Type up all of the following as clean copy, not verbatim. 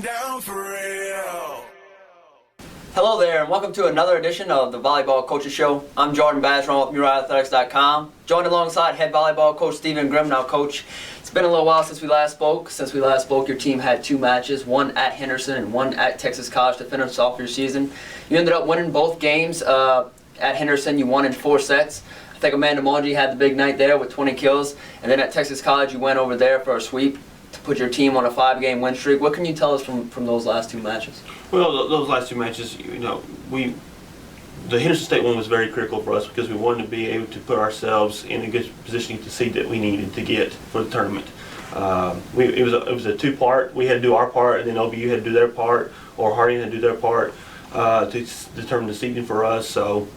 down for real. Hello there, and welcome to another edition of the Volleyball Coaches Show. I'm Jordan Bastrong with MurrayAthletics.com, joined alongside head volleyball coach Steven Gream. Now, Coach, it's been a little while since we last spoke. Since we last spoke, your team had two matches, one at Henderson and one at Texas College to finish off your season. You ended up winning both games. At Henderson, you won in 4 sets. I think Amanda Monge had the big night there with 20 kills. And then at Texas College, you went over there for a sweep to put your team on a 5-game win streak. What can you tell us from those last two matches? Well, those last two matches, the Henderson State one was very critical for us because we wanted to be able to put ourselves in a good position to seed that we needed to get for the tournament. It was a two-part. We had to do our part, and then OBU had to do their part, or Harding had to do their part to determine the seeding for us. So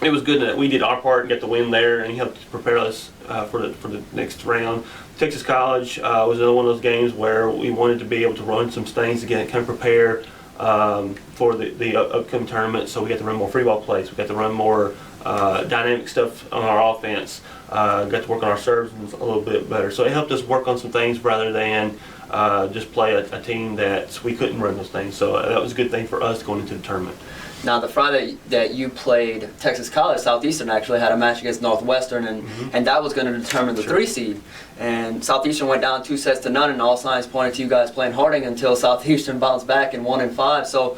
it was good that we did our part and got the win there, and he helped prepare us for the next round. Texas College was another one of those games where we wanted to be able to run some things again, kind of prepare for the upcoming tournament. So we got to run more free ball plays. We got to run more dynamic stuff on our offense. Got to work on our serves a little bit better. So it helped us work on some things rather than just play a team that we couldn't run those things. So that was a good thing for us going into the tournament. Now, the Friday that you played Texas College, Southeastern actually had a match against Northwestern, and that was going to determine the 3 seed. And Southeastern went down 2 sets to none, and all signs pointed to you guys playing Harding until Southeastern bounced back and won in 5. So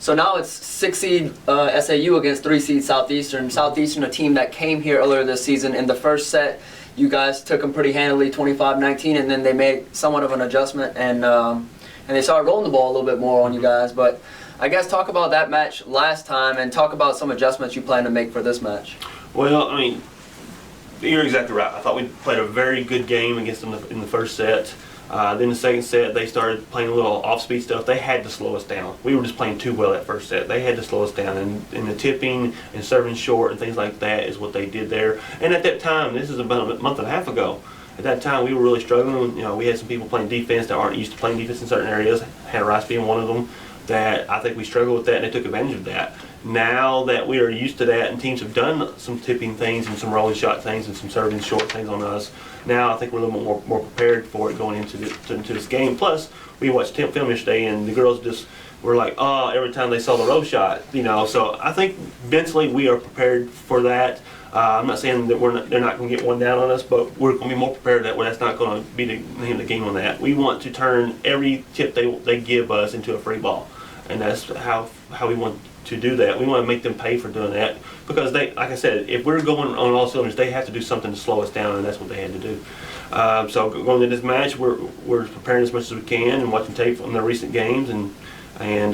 now it's 6 seed SAU against 3 seed Southeastern. Southeastern, a team that came here earlier this season. In the first set, you guys took them pretty handily, 25-19, and then they made somewhat of an adjustment, and they started rolling the ball a little bit more on you guys. But I guess talk about that match last time and talk about some adjustments you plan to make for this match. Well, I mean, you're exactly right. I thought we played a very good game against them in the first set. Then the second set, they started playing a little off-speed stuff. They had to slow us down. We were just playing too well that first set. They had to slow us down. And the tipping and serving short and things like that is what they did there. And at that time, this is about a month and a half ago, at that time we were really struggling. We had some people playing defense that aren't used to playing defense in certain areas. Hannah Rice being one of them. That I think we struggled with that, and they took advantage of that. Now that we are used to that, and teams have done some tipping things and some rolling shot things and some serving short things on us, now I think we're a little bit more prepared for it going into this game. Plus, we watched film yesterday, and the girls just were like, oh, every time they saw the row shot, So I think mentally we are prepared for that. I'm not saying that they're not going to get one down on us, but we're going to be more prepared that that's not going to be the game on that. We want to turn every tip they give us into a free ball. And that's how we want to do that. We want to make them pay for doing that because they, like I said, if we're going on all cylinders, they have to do something to slow us down, and that's what they had to do. So going into this match, we're preparing as much as we can and watching tape from their recent games, and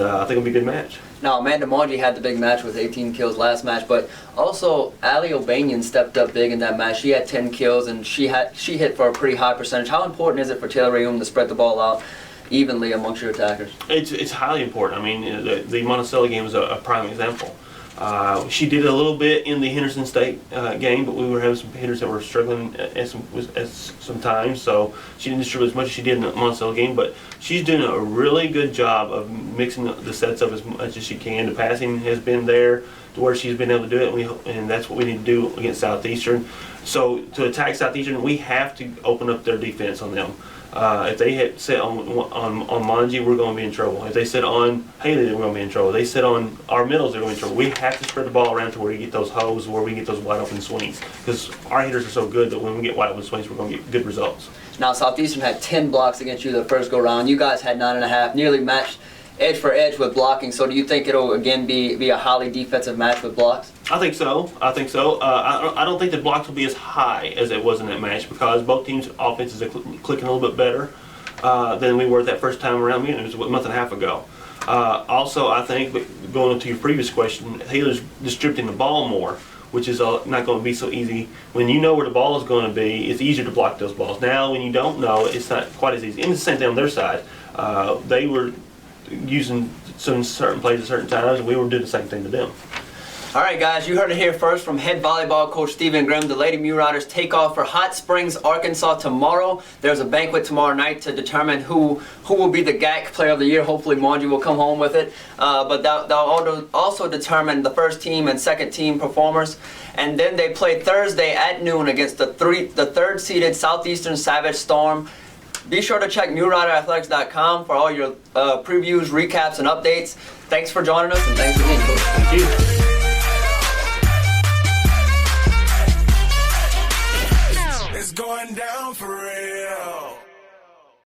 I think it'll be a good match. Now, Amanda Monge had the big match with 18 kills last match, but also Ali O'Banion stepped up big in that match. She had 10 kills, and she hit for a pretty high percentage. How important is it for Taylor Reum to spread the ball out evenly amongst your attackers? It's highly important. I mean, the Monticello game is a prime example. She did a little bit in the Henderson State game, but we were having some hitters that were struggling at some times, so she didn't distribute as much as she did in the Monticello game, but she's doing a really good job of mixing the sets up as much as she can. The passing has been there to where she's been able to do it, and that's what we need to do against Southeastern. So to attack Southeastern, we have to open up their defense on them. If they hit set on Monge, we're going to be in trouble. If they sit on Haley, we're going to be in trouble. If they sit on our middles, they're going to be in trouble. We have to spread the ball around to where we get those holes, where we get those wide open swings. Because our hitters are so good that when we get wide open swings, we're going to get good results. Now, Southeastern had 10 blocks against you the first go round. You guys had 9.5, nearly matched edge for edge with blocking. So do you think it'll again be a highly defensive match with blocks? I think so. I don't think the blocks will be as high as it was in that match because both teams' offenses are clicking a little bit better than we were that first time around. It was a month and a half ago. Also, I think, going to your previous question, Taylor's distributing the ball more, which is not going to be so easy. When you know where the ball is going to be, it's easier to block those balls. Now, when you don't know, it's not quite as easy. And the same thing on their side. They were using some certain plays at certain times, and we were doing the same thing to them. All right, guys, you heard it here first from head volleyball coach Steven Gream. The Lady Marauders take off for Hot Springs, Arkansas tomorrow. There's a banquet tomorrow night to determine who will be the GAC Player of the Year. Hopefully, Monge will come home with it. But they'll also determine the first team and second team performers. And then they play Thursday at noon against the third-seeded Southeastern Savage Storm. Be sure to check newriderathletics.com for all your previews, recaps, and updates. Thanks for joining us, and thanks again, Coach. Thank you. It's going down for real.